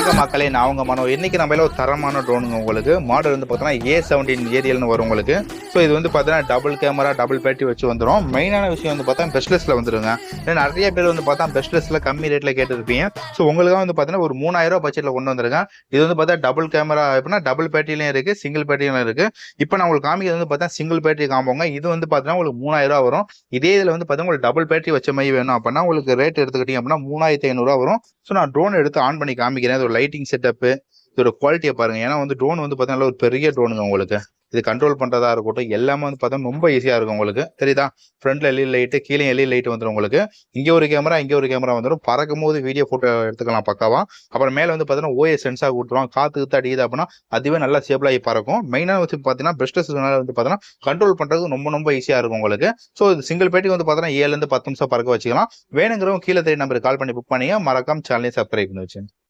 வணக்கம் மக்களே, நான் உங்க மனோ. இன்னைக்கு நம்ம ஒரு தரமான ட்ரோனுங்க. உங்களுக்கு மாடல் வந்து பார்த்தோன்னா A17 ஏரியல்னு வரும் உங்களுக்கு. ஸோ இது வந்து பார்த்தீங்கன்னா டபுள் கேமரா டபுள் பேட்டரி வச்சு வந்துடும். மெயினான விஷயம் வந்து பார்த்தா பெஸ்ட்லெஸ்ல வந்துருங்க. ஏன்னா நிறைய பேர் வந்து பார்த்தா பெஸ்ட்லெஸ்ல கம்மி ரேட்ல கேட்டுருப்பீங்க. ஸோ உங்களுக்காக வந்து பார்த்தீங்கன்னா ஒரு 3000 பட்ஜெட்ல கொண்டு வந்துருங்க. இது வந்து பார்த்தா டபுள் கேமரா எப்படின்னா டபுள் பேட்டரிலையும் இருக்கு, சிங்கிள் பேட்டரியும் இருக்கு. இப்போ நான் உங்களுக்கு காமிக்கிறது வந்து பார்த்தா சிங்கிள் பேட்டரி காம்போங்க. இது வந்து பார்த்தீங்கன்னா உங்களுக்கு 3000 வரும். இதே இதில் வந்து பார்த்தீங்கன்னா உங்களுக்கு டபுள் பேட்டரி வச்ச மாதிரி வேணும் அப்படின்னா உங்களுக்கு ரேட் எடுத்துக்கிட்டீங்க அப்படின்னா 3500 வரும். ஸோ நான் ட்ரோன் எடுத்து ஆன் பண்ணி காமிக்கிறேன். ஒரு லைட்டிங் செட்டப்பு, இதோட குவாலிட்டியை பாருங்க. ஏன்னா வந்து ட்ரோன் வந்து பார்த்தீங்கன்னா ஒரு பெரிய ட்ரோனுங்க உங்களுக்கு. இது கண்ட்ரோல் பண்றதா இருக்கட்டும் எல்லாமே வந்து பார்த்தா ரொம்ப ஈஸியா இருக்கும் உங்களுக்கு. தெரியுதா? ஃப்ரண்ட்ல எல்இடி லைட்டு, கீழே எல்இடி லைட் வந்துடும் உங்களுக்கு. இங்கே ஒரு கேமரா, இங்கே ஒரு கேமரா வந்துடும். பறக்கும் போது வீடியோ போட்டோ எடுத்துக்கலாம் பக்காவா. அப்புறம் மேலே வந்து பார்த்தீங்கன்னா OS சென்சார் கொடுத்துருவோம். காத்து அடிக்குது அப்படின்னா அதுவே நல்லா ஸ்டேபிளாகி பறக்கும். மெயினாக வந்து பார்த்தீங்கன்னா பெஸ்ட்லெஸ் வந்து பார்த்தீங்கன்னா கண்ட்ரோல் பண்றது ரொம்ப ஈஸியா இருக்கும் உங்களுக்கு. ஸோ இது சிங்கிள் பேட்டி வந்து பார்த்தீங்கன்னா 7 இருந்து 10 நிமிஷம் பறக்க வச்சுக்கலாம். வேணுங்கிறவங்க கீழே தெரிய நம்பருக்கு கால் பண்ணி புக் பண்ணிங்க. மறக்காம சேனலையும் சப்ஸ்கிரைப் பண்ணி வச்சு